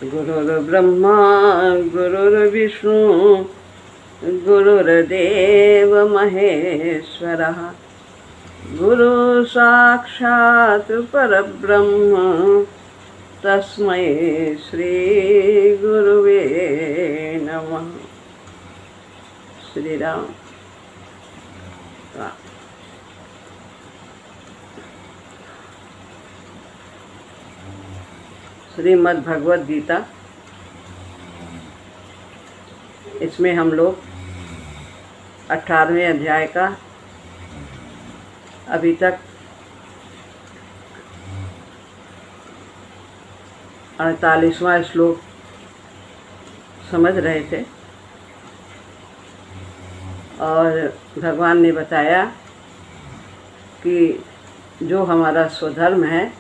गुरुर्ब्रह्मा गुरुर्विष्णु गुरुर्देव महेश्वरः गुरु साक्षात् परब्रह्म तस्मै श्री गुरुवे नमः। श्री राम। श्रीमद् भगवद गीता, इसमें हम लोग 18वें अध्याय का अभी तक 48वां श्लोक समझ रहे थे और भगवान ने बताया कि जो हमारा स्वधर्म है,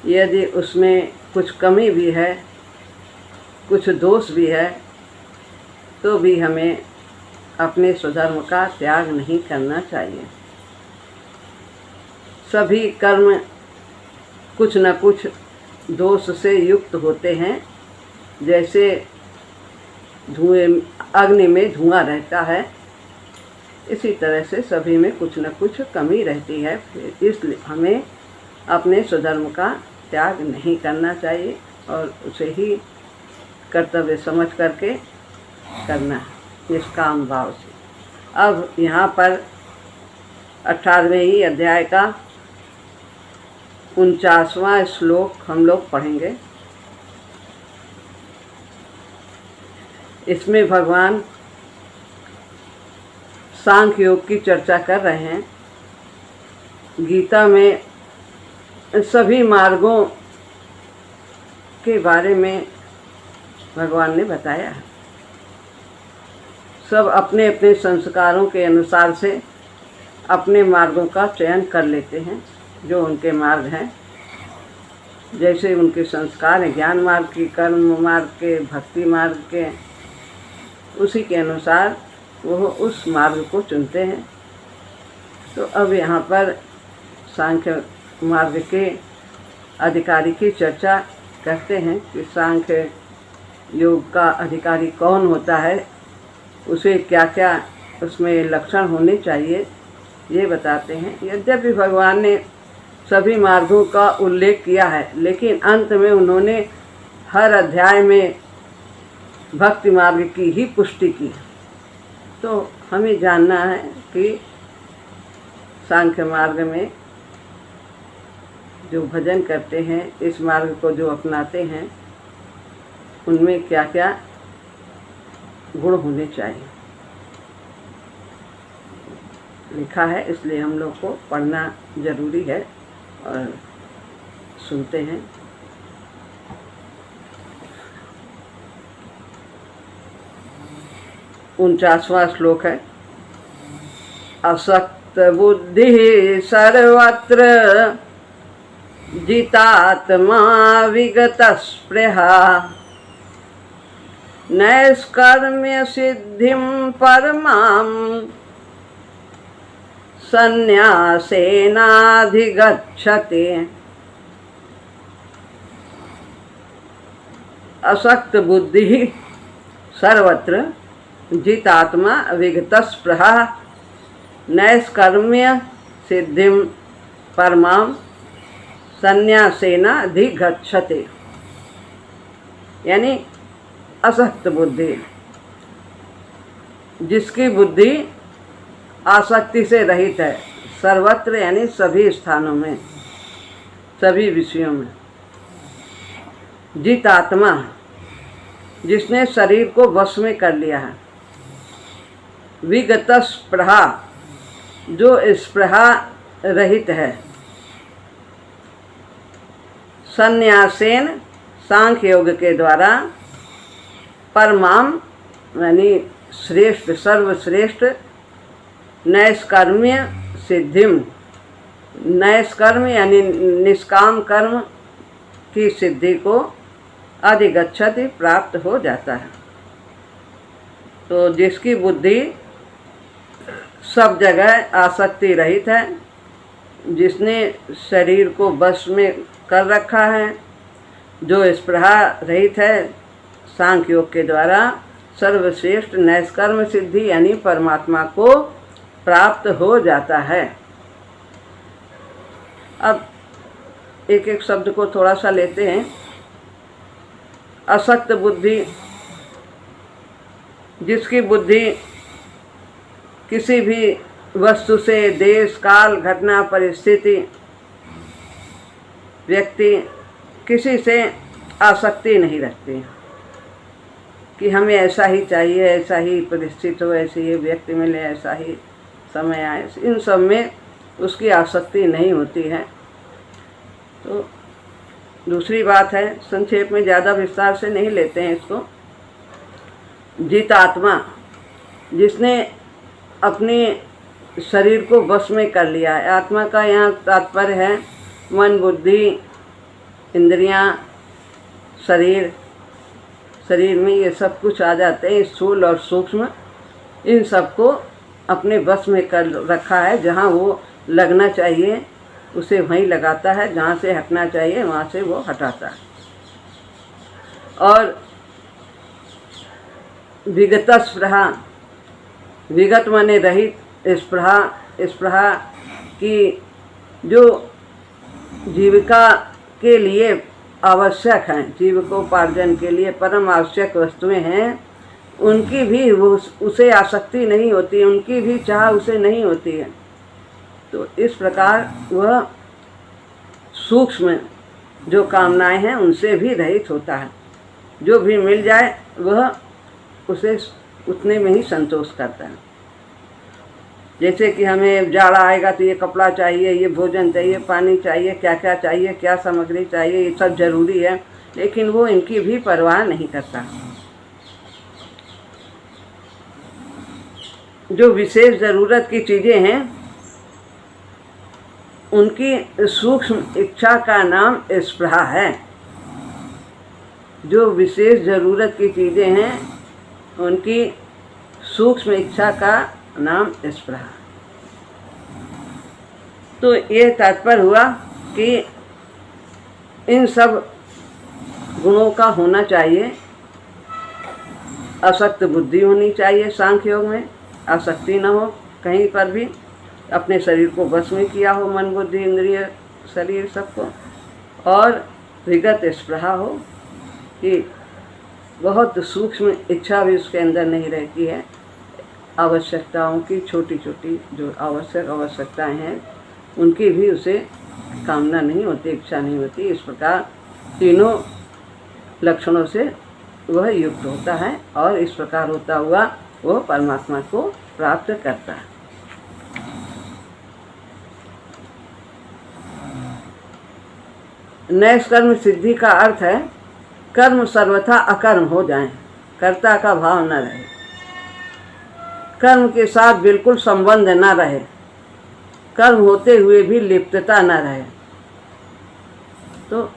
यदि उसमें कुछ कमी भी है, कुछ दोष भी है, तो भी हमें अपने स्वधर्म का त्याग नहीं करना चाहिए। सभी कर्म कुछ न कुछ दोष से युक्त होते हैं। जैसे अग्नि में धुआं रहता है, इसी तरह से सभी में कुछ न कुछ कमी रहती है। इसलिए हमें अपने स्वधर्म का त्याग नहीं करना चाहिए और उसे ही कर्तव्य समझ करके करना निष्काम भाव से। अब यहाँ पर 18वें ही अध्याय का 49वां श्लोक हम लोग पढ़ेंगे। इसमें भगवान सांख्य योग की चर्चा कर रहे हैं। गीता में सभी मार्गों के बारे में भगवान ने बताया है। सब अपने अपने संस्कारों के अनुसार से अपने मार्गों का चयन कर लेते हैं, जो उनके मार्ग हैं। जैसे उनके संस्कार हैं, ज्ञान मार्ग के, कर्म मार्ग के, भक्ति मार्ग के, उसी के अनुसार वो उस मार्ग को चुनते हैं। तो अब यहाँ पर सांख्य मार्ग के अधिकारी की चर्चा करते हैं कि सांख्य योग का अधिकारी कौन होता है, उसे क्या क्या उसमें लक्षण होने चाहिए, ये बताते हैं। यद्यपि भगवान ने सभी मार्गों का उल्लेख किया है, लेकिन अंत में उन्होंने हर अध्याय में भक्ति मार्ग की ही पुष्टि की। तो हमें जानना है कि सांख्य मार्ग में जो भजन करते हैं, इस मार्ग को जो अपनाते हैं, उनमें क्या क्या गुण होने चाहिए लिखा है। इसलिए हम लोग को पढ़ना जरूरी है और सुनते हैं। उनचासवां श्लोक है। असक्त बुद्धि सर्वत्र जितात्मा विगत स्पृहा नैष्कर्म्य सिद्धिं परमां संन्यासेनाधिगच्छति। असक्त बुद्धि सर्वत्र जितात्मा विगत स्पृहा नैष्कर्म्य सिद्धिं परमां संन्यासेनाधिगच्छति। यानी असक्त बुद्धि, जिसकी बुद्धि आसक्ति से रहित है, सर्वत्र यानी सभी स्थानों में, सभी विषयों में। जित आत्मा, जिसने शरीर को वश में कर लिया है। विगत स्पृहा, जो स्पृहा रहित है। संन्यासेन, सांख्य योग के द्वारा, परमाम यानी श्रेष्ठ, सर्वश्रेष्ठ, नैष्कर्म्य सिद्धिम, नैष्कर्म यानी निष्काम कर्म की सिद्धि को अधिगच्छति, प्राप्त हो जाता है। तो जिसकी बुद्धि सब जगह आसक्ति रहित है, जिसने शरीर को बस में कर रखा है, जो स्पृहा रहित है सांख्य योग के द्वारा सर्वश्रेष्ठ नैष्कर्म सिद्धि यानी परमात्मा को प्राप्त हो जाता है। अब एक एक शब्द को थोड़ा सा लेते हैं। असक्त बुद्धि, जिसकी बुद्धि किसी भी वस्तु से, देश काल घटना परिस्थिति व्यक्ति किसी से आसक्ति नहीं रखती कि हमें ऐसा ही चाहिए, ऐसा ही परिस्थिति हो, ऐसे ही व्यक्ति मिले, ऐसा ही समय आए, इन सब में उसकी आसक्ति नहीं होती है। तो दूसरी बात है, संक्षेप में ज़्यादा विस्तार से नहीं लेते हैं इसको। जितात्मा, जिसने अपने शरीर को वश में कर लिया है। आत्मा का यहाँ तात्पर्य है मन, बुद्धि, इंद्रियां, शरीर। शरीर में ये सब कुछ आ जाते हैं, स्थूल और सूक्ष्म। इन सब को अपने वश में कर रखा है। जहाँ वो लगना चाहिए उसे वहीं लगाता है, जहाँ से हटना चाहिए वहाँ से वो हटाता है। और विगत स्पृहा, विगत माने रहित, स्पृहा, स्पृहा की जो जीविका के लिए आवश्यक हैं, जीविकोपार्जन के लिए परम आवश्यक वस्तुएं हैं, उनकी भी उसे आसक्ति नहीं होती, उनकी भी चाह उसे नहीं होती है। तो इस प्रकार वह सूक्ष्म जो कामनाएं हैं उनसे भी रहित होता है। जो भी मिल जाए वह उसे उतने में ही संतोष करता है। जैसे कि हमें जाड़ा आएगा तो ये कपड़ा चाहिए, ये भोजन चाहिए, पानी चाहिए, क्या क्या चाहिए, क्या सामग्री चाहिए, ये सब जरूरी है, लेकिन वो इनकी भी परवाह नहीं करता। जो विशेष ज़रूरत की चीज़ें हैं उनकी सूक्ष्म इच्छा का नाम स्पृहा है। जो विशेष ज़रूरत की चीज़ें हैं उनकी सूक्ष्म इच्छा का नाम स्पृहा। तो ये तात्पर्य हुआ कि इन सब गुणों का होना चाहिए। असक्त बुद्धि होनी चाहिए, सांख्य योग में आसक्ति न हो कहीं पर भी, अपने शरीर को वश में किया हो, मन बुद्धि इंद्रिय शरीर सबको। और विगत स्पृहा हो कि बहुत सूक्ष्म इच्छा भी उसके अंदर नहीं रहती है। आवश्यकताओं की छोटी छोटी जो आवश्यकताएं हैं उनकी भी उसे कामना नहीं होती, इच्छा नहीं होती। इस प्रकार तीनों लक्षणों से वह युक्त होता है और इस प्रकार होता हुआ वह परमात्मा को प्राप्त करता है। नैष्कर्म सिद्धि का अर्थ है कर्म सर्वथा अकर्म हो जाए, कर्ता का भाव न रहे, कर्म के साथ बिल्कुल संबंध न रहे, कर्म होते हुए भी लिप्तता न रहे। तो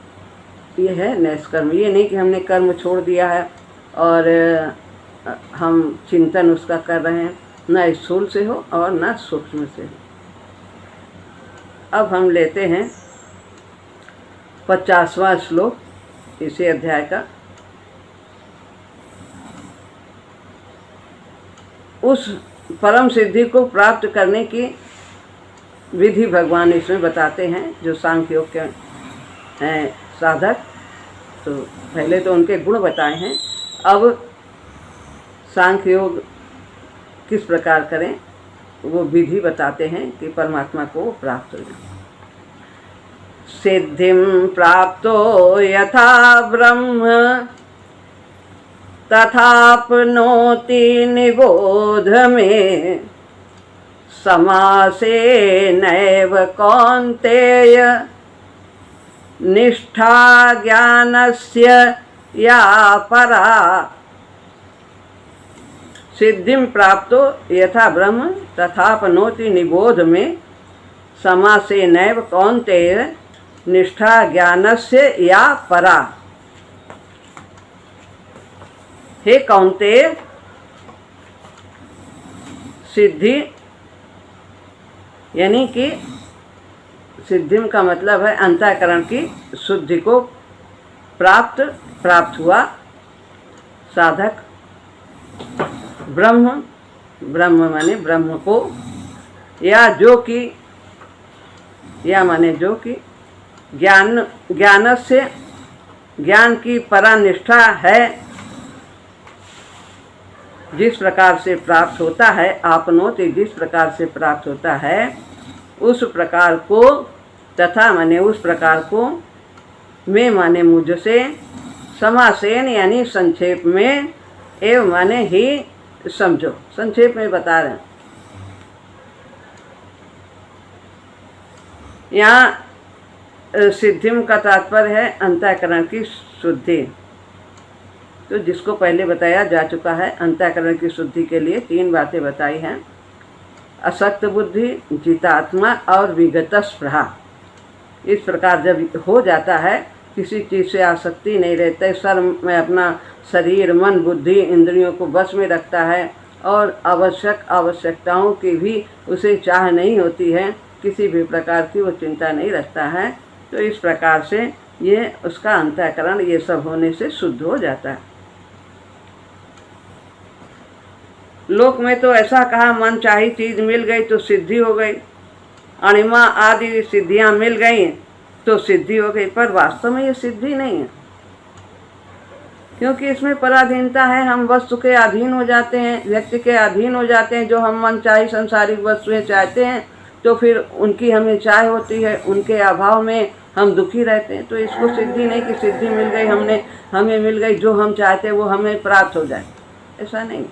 ये है नैष्कर्म। ये नहीं कि हमने कर्म छोड़ दिया है और हम चिंतन उसका कर रहे हैं, न स्थूल से हो और न सूक्ष्म से हो। अब हम लेते हैं 50वां श्लोक इसी अध्याय का। उस परम सिद्धि को प्राप्त करने की विधि भगवान इसमें बताते हैं, जो सांख्य योग के हैं साधक। तो पहले तो उनके गुण बताए हैं, अब सांख्य योग किस प्रकार करें वो विधि बताते हैं कि परमात्मा को प्राप्त हो जाए। सिद्धिं प्राप्तो यथा ब्रह्म तथाप्नोति निबोध में, समासेनैव कौन्तेय निष्ठा ज्ञानस्य या परा। सिद्धिं प्राप्तो यथा ब्रह्म तथाप्नोति निबोध में, समासेनैव कौन्तेय निष्ठा ज्ञानस्य या परा। हे कौन्तेय, सिद्धि यानी कि सिद्धिम का मतलब है अंतःकरण की शुद्धि को प्राप्त हुआ साधक ब्रह्म माने ब्रह्म को, या जो कि ज्ञान से ज्ञान की परानिष्ठा है, जिस प्रकार से प्राप्त होता है, आपनोति जिस प्रकार से प्राप्त होता है, उस प्रकार को, तथा माने उस प्रकार को, मैं माने मुझसे, समासेन यानी संक्षेप में, एवं माने ही समझो। संक्षेप में बता रहे हैं यहाँ। सिद्धिम का तात्पर्य है अंतःकरण की शुद्धि। तो जिसको पहले बताया जा चुका है, अंतःकरण की शुद्धि के लिए 3 बातें बताई हैं। असक्त बुद्धि, जितात्मा और विगत स्पृहा। इस प्रकार जब हो जाता है, किसी चीज़ से आसक्ति नहीं रहते, सर में अपना शरीर, मन, बुद्धि, इंद्रियों को बस में रखता है और आवश्यकताओं की भी उसे चाह नहीं होती है, किसी भी प्रकार की वो चिंता नहीं रखता है, तो इस प्रकार से ये उसका अंतःकरण ये सब होने से शुद्ध हो जाता है। लोक में तो ऐसा कहा, मन चाही चीज़ मिल गई तो सिद्धि हो गई, अणिमा आदि सिद्धियां मिल गई तो सिद्धि हो गई, पर वास्तव में ये सिद्धि नहीं है, क्योंकि इसमें पराधीनता है। हम वस्तु के अधीन हो जाते हैं, व्यक्ति के अधीन हो जाते हैं। जो हम मन चाही संसारिक वस्तुएं चाहते हैं तो फिर उनकी हमें चाह होती है, उनके अभाव में हम दुखी रहते हैं। तो इसको सिद्धि नहीं कि सिद्धि मिल गई, हमें मिल गई, जो हम चाहते हैं वो हमें प्राप्त हो जाए, ऐसा नहीं।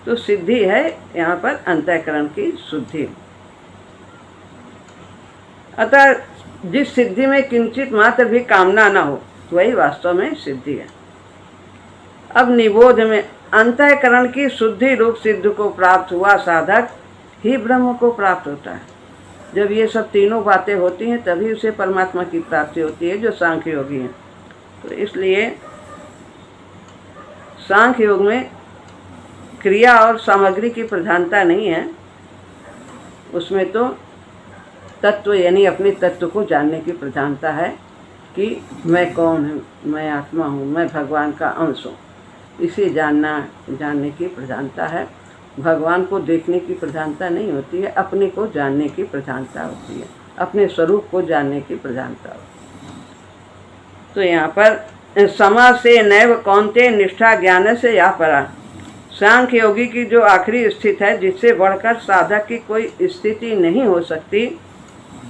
तो सिद्धि है यहाँ पर अंतःकरण की शुद्धि। अतः जिस सिद्धि में किंचित मात्र भी कामना न हो, वही वास्तव में सिद्धि है। अब निबोध में अंतःकरण की शुद्धि रूप सिद्ध को प्राप्त हुआ साधक ही ब्रह्म को प्राप्त होता है। जब ये सब तीनों बातें होती हैं तभी उसे परमात्मा की प्राप्ति होती है, जो सांख्य योगी हैं। तो इसलिए सांख्य योग में क्रिया और सामग्री की प्रधानता नहीं है, उसमें तो तत्व यानी अपने तत्व को जानने की प्रधानता है कि मैं कौन हूँ, मैं आत्मा हूँ, मैं भगवान का अंश हूँ। इसे जानने की प्रधानता है। भगवान को देखने की प्रधानता नहीं होती है, अपने को जानने की प्रधानता होती है, अपने स्वरूप को जानने की प्रधानता होती है। तो यहाँ पर समा से नैव कौन्ते निष्ठा ज्ञान से या परा, सांख्य योगी की जो आखिरी स्थिति है, जिससे बढ़कर साधक की कोई स्थिति नहीं हो सकती,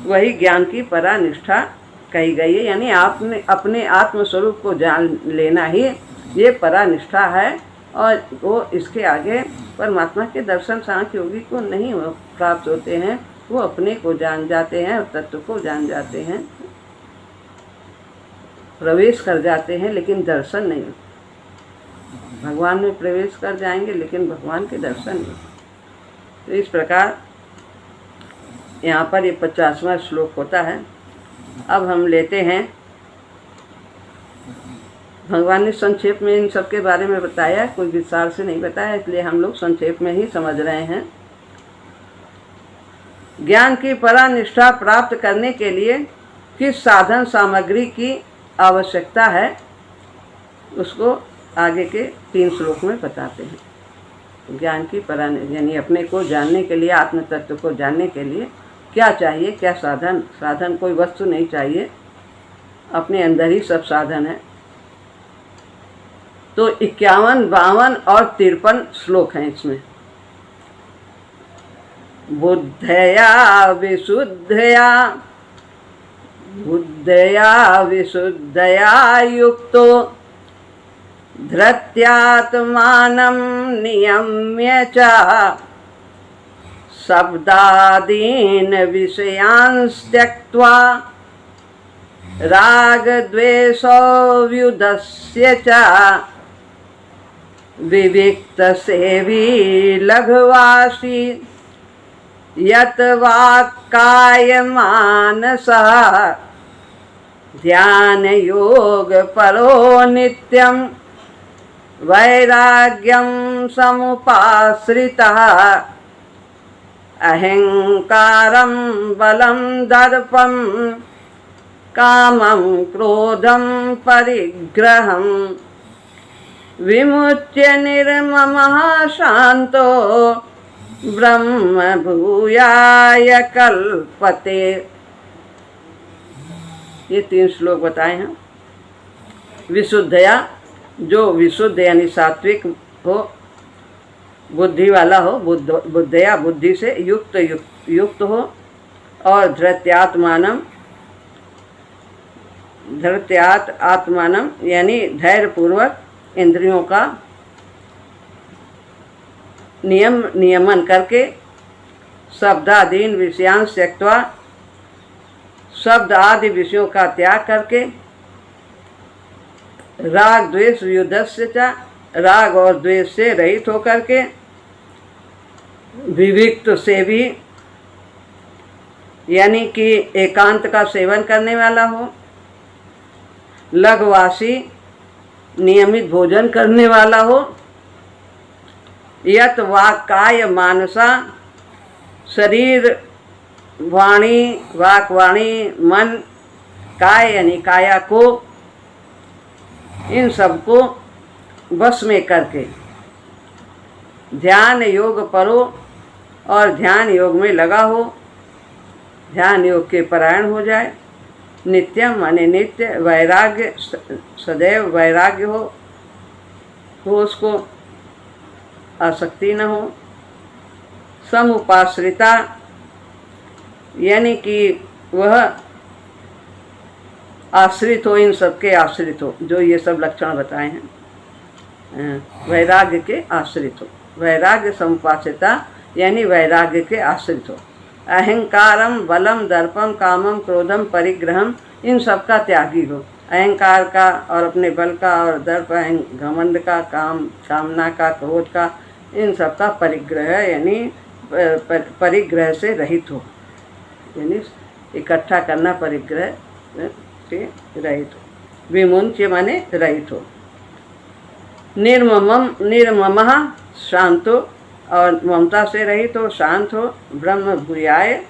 वही ज्ञान की परा निष्ठा कही गई है। यानी आपने अपने आत्मस्वरूप को जान लेना ही ये परा निष्ठा है, और वो इसके आगे परमात्मा के दर्शन सांख्य योगी को नहीं प्राप्त होते हैं। वो अपने को जान जाते हैं और तत्व को जान जाते हैं, प्रवेश कर जाते हैं, लेकिन दर्शन नहीं। भगवान में प्रवेश कर जाएंगे लेकिन भगवान के दर्शन नहीं। तो इस प्रकार यहाँ पर ये 50वां श्लोक होता है। अब हम लेते हैं, भगवान ने संक्षेप में इन सब के बारे में बताया, कोई विस्तार से नहीं बताया, इसलिए हम लोग संक्षेप में ही समझ रहे हैं। ज्ञान की परा निष्ठा प्राप्त करने के लिए किस साधन सामग्री की आवश्यकता है, उसको आगे के 3 श्लोक में बताते हैं। ज्ञान की परा यानी अपने को जानने के लिए, आत्म तत्व को जानने के लिए क्या चाहिए, क्या साधन कोई वस्तु नहीं चाहिए, अपने अंदर ही सब साधन है। तो 51, 52 और 53 श्लोक हैं इसमें। बुद्धया विशुद्धया युक्तो धृत्यात्मानं नियम्य च शब्दादीन् विषयान् त्यक्त्वा रागद्वेषौ व्युदस्य च विविक्तसेवी लघुवासी यत् वाक्कायमानसः ध्यानयोगपरो नित्यं वैराग्यं समुपाश्रितः अहंकारं बलं दर्पं कामं क्रोधं परिग्रहं विमुच्य निर्ममः शांतो ब्रह्म भूयाय कल्पते। ये 3 श्लोक बताए हैं। विशुद्धया, जो विशुद्ध यानी सात्विक हो, बुद्धि वाला हो, बुद्धया बुद्धि से युक्त हो, और धृत्यात् आत्मानम यानी धैर्य पूर्वक इंद्रियों का नियमन करके, शब्दादीन विषयांश त्यक्त्वा, शब्द आदि विषयों का त्याग करके, राग द्वेष युद्धस्य च, राग और द्वेष से रहित होकर के, विविक्त से भी यानी कि एकांत का सेवन करने वाला हो, लघवासी नियमित भोजन करने वाला हो, यत वाक् काय मानसा, शरीर वाणी वाक वाणी मन काय यानी काया को, इन सबको वश में करके ध्यान योग परो और ध्यान योग में लगा हो, ध्यान योग के परायण हो जाए। नित्यम माने नित्य, वैराग्य सदैव वैराग्य हो उसको, आसक्ति न हो। समुपाश्रिता यानी कि वह आश्रित हो, इन सबके आश्रित हो, जो ये सब लक्षण बताए हैं, वैराग्य के आश्रित हो। वैराग्य समुपाश्रिता यानी वैराग्य के आश्रित हो। अहंकारम बलम दर्पम कामम क्रोधम परिग्रहम, इन सब का त्यागी हो। अहंकार का और अपने बल का और दर्प घमंड का, कामना का, क्रोध का, इन सब का परिग्रह यानी परिग्रह से रहित हो, यानी इकट्ठा करना, परिग्रह से रहित हो। विमुंच्य माने रहित हो। निर्ममः शांतो, और ममता से रहित हो, शांत हो। ब्रह्म भूयाय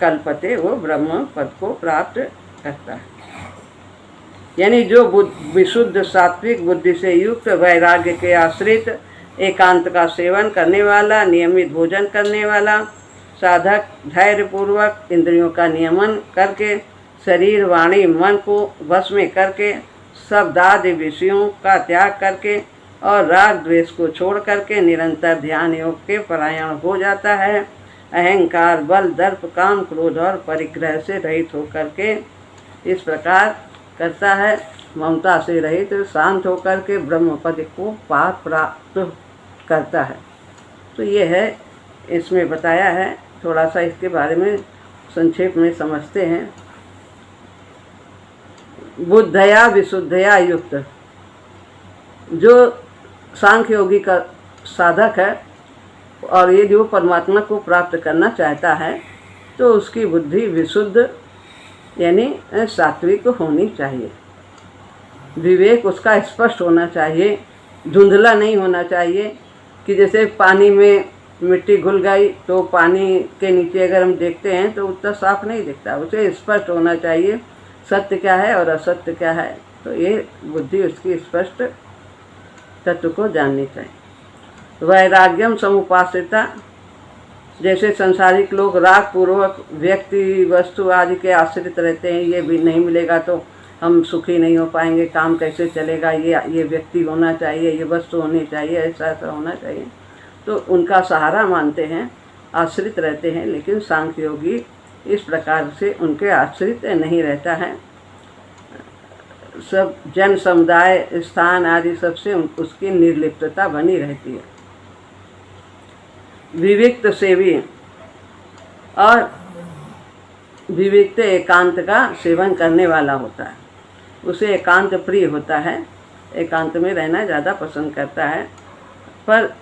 कल्पते, वो ब्रह्म पद को प्राप्त करता है। यानी जो विशुद्ध सात्विक बुद्धि से युक्त, वैराग्य के आश्रित, एकांत का सेवन करने वाला, नियमित भोजन करने वाला साधक, धैर्य पूर्वक इंद्रियों का नियमन करके, शरीर वाणी मन को वश में करके, शब्दादि विषयों का त्याग करके और राग द्वेष को छोड़ करके निरंतर ध्यान योग के परायण हो जाता है। अहंकार बल दर्प काम क्रोध और परिग्रह से रहित होकर के इस प्रकार करता है। ममता से रहित शांत होकर के ब्रह्म पद को प्राप्त करता है। तो ये है, इसमें बताया है। थोड़ा सा इसके बारे में संक्षेप में समझते हैं। बुद्धया विशुद्धया युक्त, जो सांख्य योगी का साधक है और ये जो परमात्मा को प्राप्त करना चाहता है, तो उसकी बुद्धि विशुद्ध यानी सात्विक होनी चाहिए। विवेक उसका स्पष्ट होना चाहिए, धुंधला नहीं होना चाहिए कि जैसे पानी में मिट्टी घुल गई तो पानी के नीचे अगर हम देखते हैं तो उतना साफ नहीं दिखता। उसे स्पष्ट होना चाहिए सत्य क्या है और असत्य क्या है। तो ये बुद्धि उसकी स्पष्ट तत्व को जाननी चाहिए। वैराग्यम समुपाश्रिता, जैसे संसारिक लोग राग पूर्वक व्यक्ति वस्तु आदि के आश्रित रहते हैं, ये भी नहीं मिलेगा तो हम सुखी नहीं हो पाएंगे, काम कैसे चलेगा, ये व्यक्ति होना चाहिए, ये वस्तु होनी चाहिए, ऐसा ऐसा होना चाहिए, तो उनका सहारा मानते हैं, आश्रित रहते हैं। लेकिन सांख्य योगी इस प्रकार से उनके आश्रित नहीं रहता है। सब जन समुदाय स्थान आदि सबसे उसकी निर्लिप्तता बनी रहती है। विविक्त सेवी और विविक्त एकांत का सेवन करने वाला होता है, उसे एकांत प्रिय होता है, एकांत में रहना ज़्यादा पसंद करता है। पर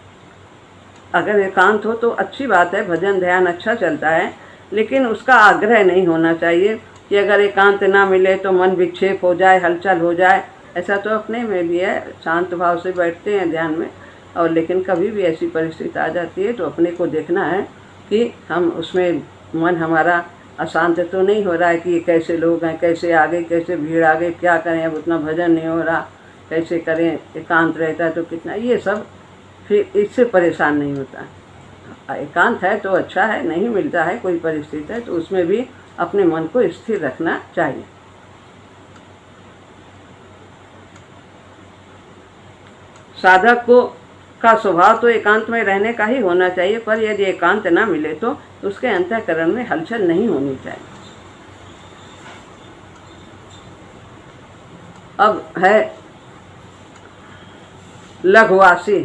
अगर एकांत हो तो अच्छी बात है, भजन ध्यान अच्छा चलता है, लेकिन उसका आग्रह नहीं होना चाहिए कि अगर एकांत ना मिले तो मन विक्षेप हो जाए, हलचल हो जाए। ऐसा तो अपने में भी है, शांत भाव से बैठते हैं ध्यान में, और लेकिन कभी भी ऐसी परिस्थिति आ जाती है तो अपने को देखना है कि हम उसमें मन हमारा अशांत तो नहीं हो रहा है कि ये कैसे लोग हैं, कैसे आ गए, कैसे भीड़ आ गई, क्या करें, अब उतना भजन नहीं हो रहा, कैसे करें, एकांत रहता है तो कितना, ये सब फिर इससे परेशान नहीं होता। एकांत है तो अच्छा है, नहीं मिलता है कोई परिस्थिति है तो उसमें भी अपने मन को स्थिर रखना चाहिए। साधक को का स्वभाव तो एकांत में रहने का ही होना चाहिए, पर यदि एकांत ना मिले तो उसके अंतःकरण में हलचल नहीं होनी चाहिए। अब है लघुवासी।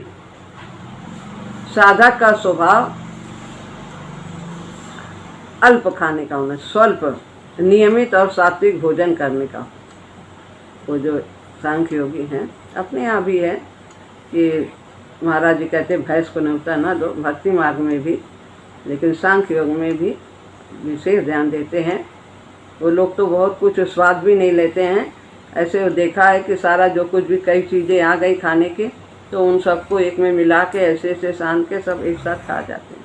साधक का स्वभाव अल्प खाने का होना, स्वल्प नियमित और सात्विक भोजन करने का। वो जो सांख्य योगी हैं, अपने यहाँ भी है कि महाराज जी कहते भैंस को न्योता ना दो, भक्ति मार्ग में भी, लेकिन सांख्य योग में भी विशेष ध्यान देते हैं। वो लोग तो बहुत कुछ स्वाद भी नहीं लेते हैं, ऐसे वो देखा है कि सारा जो कुछ भी कई चीज़ें आ गई खाने की तो उन सबको एक में मिला के ऐसे ऐसे सान के सब एक साथ खा जाते हैं।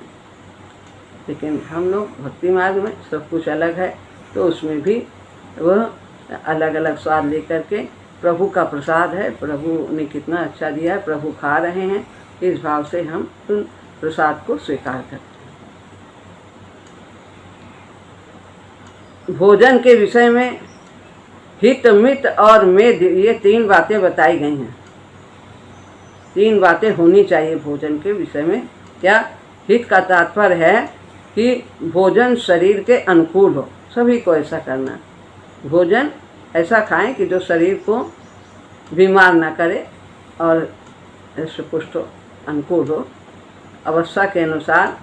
लेकिन हम लोग भक्ति मार्ग में सब कुछ अलग है, तो उसमें भी वह अलग अलग स्वाद लेकर के, प्रभु का प्रसाद है, प्रभु ने कितना अच्छा दिया है, प्रभु खा रहे हैं, इस भाव से हम उन प्रसाद को स्वीकार करते हैं। भोजन के विषय में हित, मित और मेद, ये 3 बातें बताई गई हैं। 3 बातें होनी चाहिए भोजन के विषय में। क्या? हित का तात्पर्य है कि भोजन शरीर के अनुकूल हो, सभी को ऐसा करना। भोजन ऐसा खाएं कि जो शरीर को बीमार ना करे और पुष्ट हो, अनुकूल हो। अवस्था के अनुसार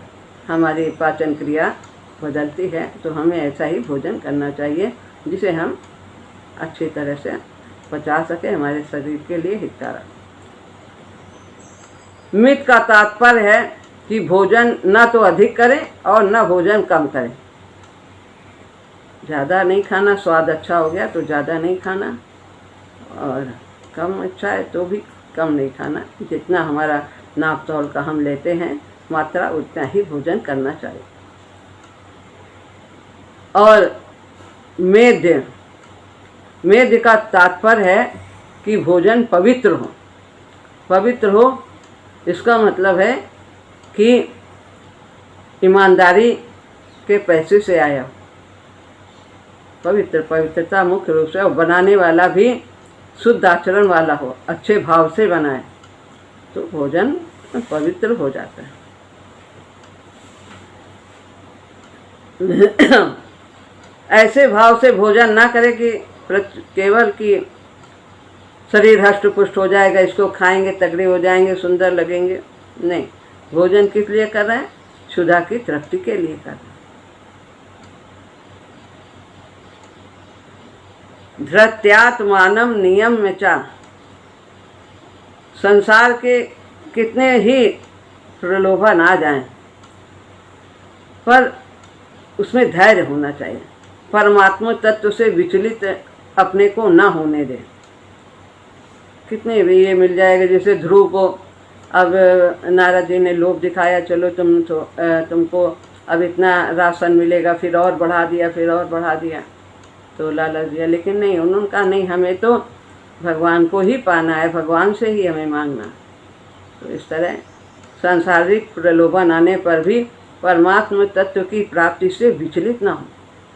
हमारी पाचन क्रिया बदलती है, तो हमें ऐसा ही भोजन करना चाहिए जिसे हम अच्छी तरह से पचा सके, हमारे शरीर के लिए हितकारक। मित का तात्पर्य है कि भोजन ना तो अधिक करें और ना भोजन कम करें। ज़्यादा नहीं खाना, स्वाद अच्छा हो गया तो ज़्यादा नहीं खाना, और कम अच्छा है तो भी कम नहीं खाना। जितना हमारा नाप तौल का हम लेते हैं मात्रा, उतना ही भोजन करना चाहिए। और मेद, मेद का तात्पर्य है कि भोजन पवित्र हो। पवित्र हो इसका मतलब है कि ईमानदारी के पैसे से आया हो। पवित्रता मुख्य रूप से, और बनाने वाला भी शुद्ध आचरण वाला हो, अच्छे भाव से बनाए तो भोजन पवित्र हो जाता है। ऐसे भाव से भोजन ना करे कि केवल कि शरीर हष्ट पुष्ट हो जाएगा, इसको खाएंगे तगड़े हो जाएंगे, सुंदर लगेंगे। नहीं, भोजन किस लिए कर रहे हैं? क्षुधा की तृप्ति के लिए कर रहे हैं। धृत्यात्मानम नियम में चा। संसार के कितने ही प्रलोभन आ जाएं, पर उसमें धैर्य होना चाहिए। परमात्मा तत्व से विचलित अपने को ना होने दे। कितने भी ये मिल जाएगा, जैसे ध्रुव को अब नारद जी ने लोभ दिखाया, चलो तुमको अब इतना राशन मिलेगा, फिर और बढ़ा दिया, फिर और बढ़ा दिया, तो लालच दिया। लेकिन नहीं, उन्होंने कहा नहीं, हमें तो भगवान को ही पाना है, भगवान से ही हमें मांगना। तो इस तरह सांसारिक प्रलोभन आने पर भी परमात्मा तत्व की प्राप्ति से विचलित ना हो,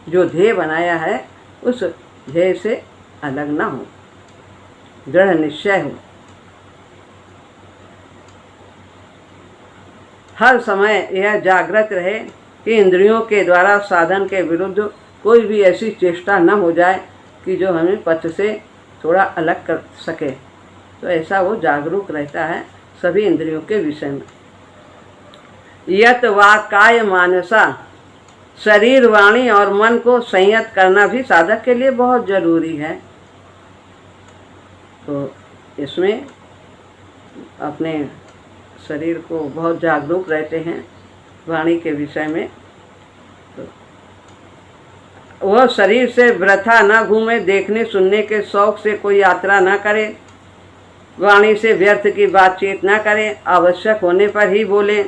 जो ध्येय बनाया है उस ध्येय से अलग ना हो, दृढ़ निश्चय हो। हर समय यह जागृत रहे कि इंद्रियों के द्वारा साधन के विरुद्ध कोई भी ऐसी चेष्टा न हो जाए कि जो हमें पथ से थोड़ा अलग कर सके। तो ऐसा वो जागरूक रहता है सभी इंद्रियों के विषय में। यत वाकाय मानसा, शरीर, वाणी और मन को संयत करना भी साधक के लिए बहुत जरूरी है। तो इसमें अपने शरीर को बहुत जागरूक रहते हैं वाणी के विषय में। तो वह शरीर से वृथा ना घूमे, देखने सुनने के शौक से कोई यात्रा ना करे, वाणी से व्यर्थ की बातचीत ना करे, आवश्यक होने पर ही बोले,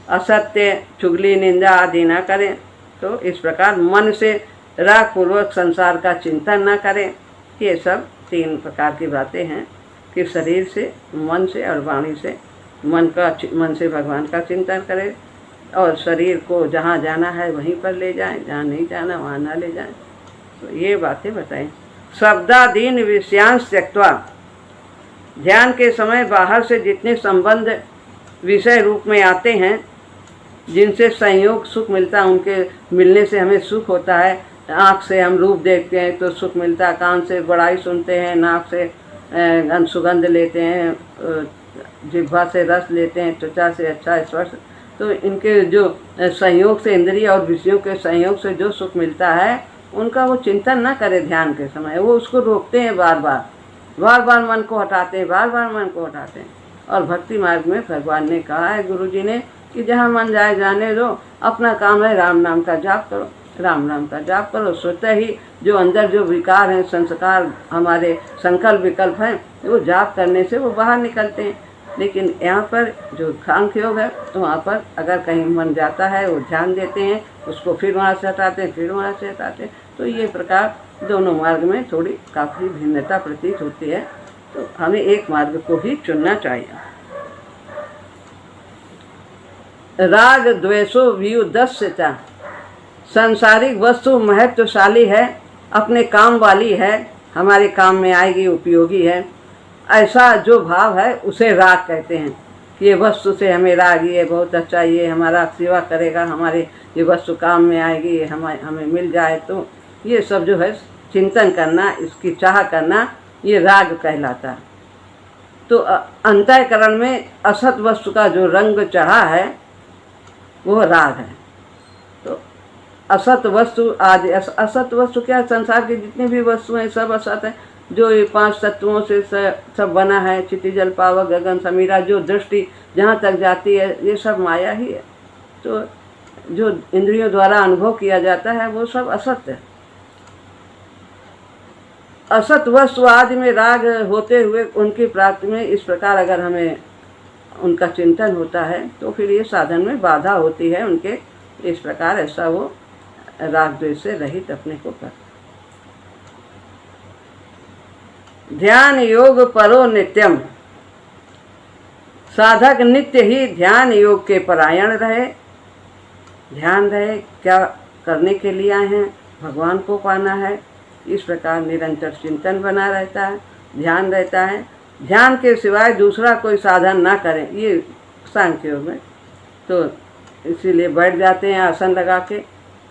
असत्य, चुगली, निंदा आदि ना करें, तो इस प्रकार मन से राग पूर्वक संसार का चिंतन न करें। ये सब 3 प्रकार की बातें हैं कि शरीर से, मन से और वाणी से। मन से भगवान का चिंतन करें और शरीर को जहाँ जाना है वहीं पर ले जाएं, जहाँ नहीं जाना वहाँ ना ले जाएं। तो ये बातें बताएं। शब्दादीन विषयांश त्यक्त्वा, ध्यान के समय बाहर से जितने संबंध विषय रूप में आते हैं, जिनसे संयोग सुख मिलता है, उनके मिलने से हमें सुख होता है। आँख से हम रूप देखते हैं तो सुख मिलता है, कान से बड़ाई सुनते हैं, नाक से सुगंध लेते हैं, जिह्वा से रस लेते हैं, त्वचा से अच्छा स्पर्श। तो इनके जो संयोग से, इंद्रिय और विषयों के संयोग से जो सुख मिलता है, उनका वो चिंतन ना करे ध्यान के समय। वो उसको रोकते हैं, बार बार मन को हटाते हैं, बार बार मन को हटाते हैं। और भक्ति मार्ग में भगवान ने कहा है, गुरु जी ने, कि जहाँ मन जाए जाने दो, अपना काम है राम नाम का जाप करो, राम नाम का जाप करो। स्वतः ही जो अंदर जो विकार हैं, संस्कार, हमारे संकल्प विकल्प हैं, वो जाप करने से वो बाहर निकलते हैं। लेकिन यहाँ पर जो सांख्य योग है, तो वहाँ पर अगर कहीं मन जाता है, वो ध्यान देते हैं, उसको फिर वहाँ से हटाते हैं, फिर वहाँ से हटाते हैं। तो ये प्रकार दोनों मार्ग में थोड़ी काफ़ी भिन्नता प्रतीत होती है। तो हमें एक मार्ग को ही चुनना चाहिए। राग द्वेषो व्युदस्यता, सांसारिक वस्तु महत्वशाली है, अपने काम वाली है, हमारे काम में आएगी, उपयोगी है, ऐसा जो भाव है उसे राग कहते हैं। ये वस्तु से हमें राग, ये बहुत अच्छा, ये हमारा सेवा करेगा, हमारे ये वस्तु काम में आएगी, ये हमें मिल जाए। तो ये सब जो है चिंतन करना, इसकी चाह करना, ये राग कहलाता है। तो अंतःकरण में असत वस्तु का जो रंग चढ़ा है वो राग है। तो असत वस्तु, आज असत वस्तु क्या, संसार की जितनी भी वस्तु हैं सब असत है। जो ये 5 तत्वों से सब बना है, चिति जल पावक गगन समीरा, जो दृष्टि जहाँ तक जाती है, ये सब माया ही है। तो जो इंद्रियों द्वारा अनुभव किया जाता है वो सब असत है। असत वस्तु आदि में राग होते हुए उनकी प्राप्ति में इस प्रकार अगर हमें उनका चिंतन होता है, तो फिर ये साधन में बाधा होती है उनके। इस प्रकार ऐसा वो राग द्वेष से रहित अपने को कर। ध्यान योग परो नित्यम, साधक नित्य ही ध्यान योग के परायण रहे। ध्यान रहे, क्या करने के लिए आए हैं, भगवान को पाना है। इस प्रकार निरंतर चिंतन बना रहता है, ध्यान रहता है। ध्यान के सिवाय दूसरा कोई साधन ना करें, ये सांख्य योग में। तो इसीलिए बैठ जाते हैं आसन लगा के,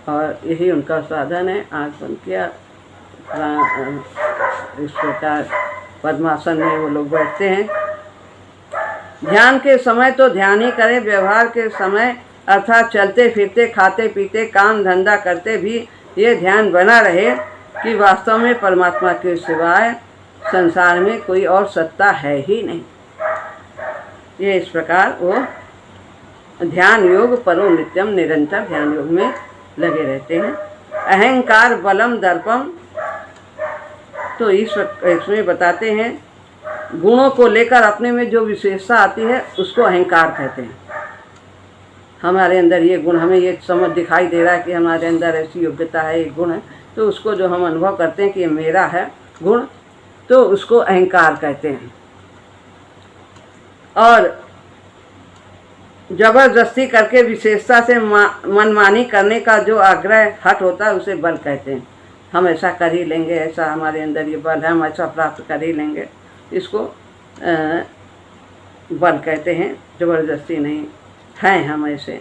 और यही उनका साधन है। आँख बंद किया, इस प्रकार पद्मासन में वो लोग बैठते हैं। ध्यान के समय तो ध्यान ही करें, व्यवहार के समय अर्थात चलते फिरते, खाते पीते, काम धंधा करते भी ये ध्यान बना रहे कि वास्तव में परमात्मा के सिवाय संसार में कोई और सत्ता है ही नहीं। ये इस प्रकार वो ध्यान योग परो नित्यम, निरंतर ध्यान योग में लगे रहते हैं। अहंकार बलम दर्पम, तो इसमें बताते हैं गुणों को लेकर अपने में जो विशेषता आती है उसको अहंकार कहते हैं। हमारे अंदर ये गुण, हमें ये समझ दिखाई दे रहा है कि हमारे अंदर ऐसी योग्यता है, एक गुण है, तो उसको जो हम अनुभव करते हैं कि ये मेरा है गुण, तो उसको अहंकार कहते हैं। और जबरदस्ती करके विशेषता से मनमानी करने का जो आग्रह हट होता है उसे बल कहते हैं। हम ऐसा कर ही लेंगे, ऐसा हमारे अंदर ये बल है, हम ऐसा प्राप्त कर ही लेंगे, इसको बल कहते हैं। जबरदस्ती नहीं हैं हम ऐसे।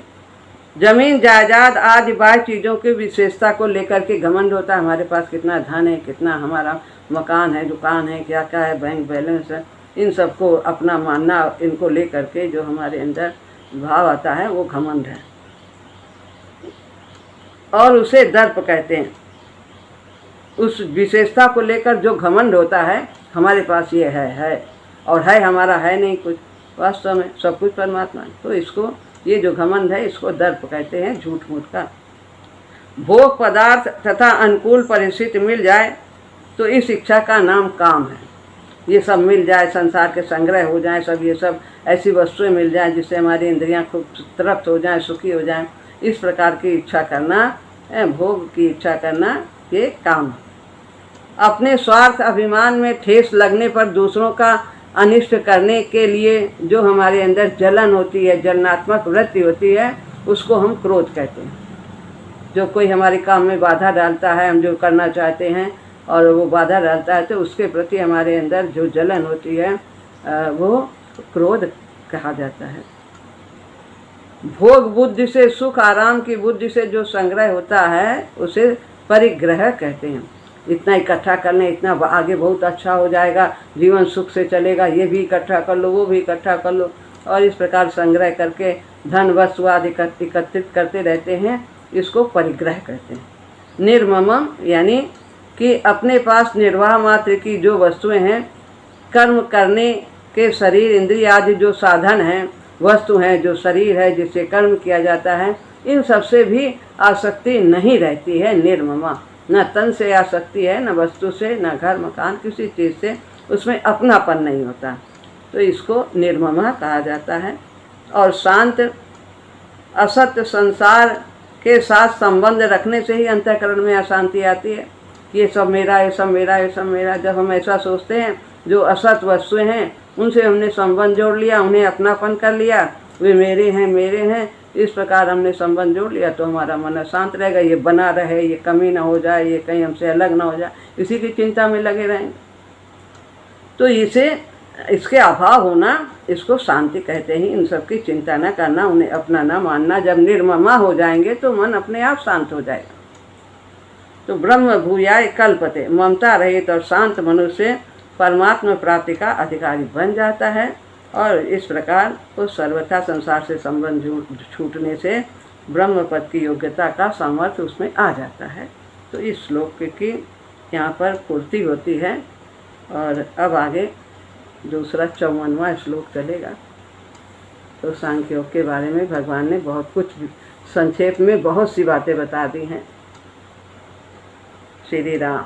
जमीन जायदाद आदि बाह्य चीज़ों की विशेषता को लेकर के घमंड होता है, हमारे पास कितना धन है, कितना हमारा मकान है, दुकान है, क्या क्या है, बैंक बैलेंस है, इन सबको अपना मानना, इनको लेकर के जो हमारे अंदर भाव आता है वो घमंड है, और उसे दर्प कहते हैं। उस विशेषता को लेकर जो घमंड होता है, हमारे पास ये है और है, हमारा है नहीं कुछ, वास्तव में सब कुछ परमात्मा है। तो इसको, ये जो घमंड है, इसको दर्प कहते हैं, झूठ मूठ का। भोग पदार्थ तथा अनुकूल परिस्थिति मिल जाए तो इस इच्छा का नाम काम है। ये सब मिल जाए, संसार के संग्रह हो जाए, सब ये सब ऐसी वस्तुएं मिल जाए जिससे हमारी इंद्रियां खूब तृप्त हो जाएं, सुखी हो जाएं, इस प्रकार की इच्छा करना भोग की इच्छा करना ये काम। अपने स्वार्थ अभिमान में ठेस लगने पर दूसरों का अनिष्ट करने के लिए जो हमारे अंदर जलन होती है, जलनात्मक वृत्ति होती है, उसको हम क्रोध कहते हैं। जो कोई हमारे काम में बाधा डालता है, हम जो करना चाहते हैं और वो बाधा डालता है, तो उसके प्रति हमारे अंदर जो जलन होती है वो क्रोध कहा जाता है। भोग बुद्धि से, सुख आराम की बुद्धि से जो संग्रह होता है उसे परिग्रह कहते हैं। इतना इकट्ठा कर लें, इतना आगे बहुत अच्छा हो जाएगा, जीवन सुख से चलेगा, ये भी इकट्ठा कर लो, वो भी इकट्ठा कर लो, और इस प्रकार संग्रह करके धन वस्तु आदि एकत्रित करते रहते हैं, इसको परिग्रह कहते हैं। निर्ममम यानी कि अपने पास निर्वाह मात्र की जो वस्तुएं हैं, कर्म करने के शरीर इंद्रिय आदि जो साधन हैं, वस्तु हैं, जो शरीर है जिससे कर्म किया जाता है, इन सबसे भी आसक्ति नहीं रहती है। निर्ममा, न तन से आसक्ति है, न वस्तु से, न घर मकान, किसी चीज़ से उसमें अपनापन नहीं होता, तो इसको निर्ममा कहा जाता है। और शांत, असत्य संसार के साथ संबंध रखने से ही अंतःकरण में अशांति आती है। ये सब मेरा, ये सब मेरा, ये सब मेरा। जब हम ऐसा सोचते हैं, जो असत वस्तुएं हैं उनसे हमने संबंध जोड़ लिया, उन्हें अपनापन कर लिया, वे मेरे हैं, मेरे हैं, इस प्रकार हमने संबंध जोड़ लिया, तो हमारा मन अशांत रहेगा। ये बना रहे, ये कमी ना हो जाए, ये कहीं हमसे अलग ना हो जाए, इसी की चिंता में लगे रहेंगे। तो इसके अभाव होना, इसको शांति कहते हैं। इन सब की चिंता न करना, उन्हें अपना न मानना। जब निर्ममा हो जाएंगे तो मन अपने आप शांत हो जाएगा। तो ब्रह्म भूयाय कल्पते, ममता रहित और शांत मनुष्य परमात्मा प्राप्ति का अधिकारी बन जाता है, और इस प्रकार वो सर्वथा संसार से संबंध छूटने से ब्रह्म पद की योग्यता का सामर्थ्य उसमें आ जाता है। तो इस श्लोक की यहाँ पर पूर्ति होती है। और अब आगे दूसरा 54वां श्लोक चलेगा। तो सांख्य योग के बारे में भगवान ने बहुत कुछ संक्षेप में बहुत सी बातें बता दी हैं। श्री राम।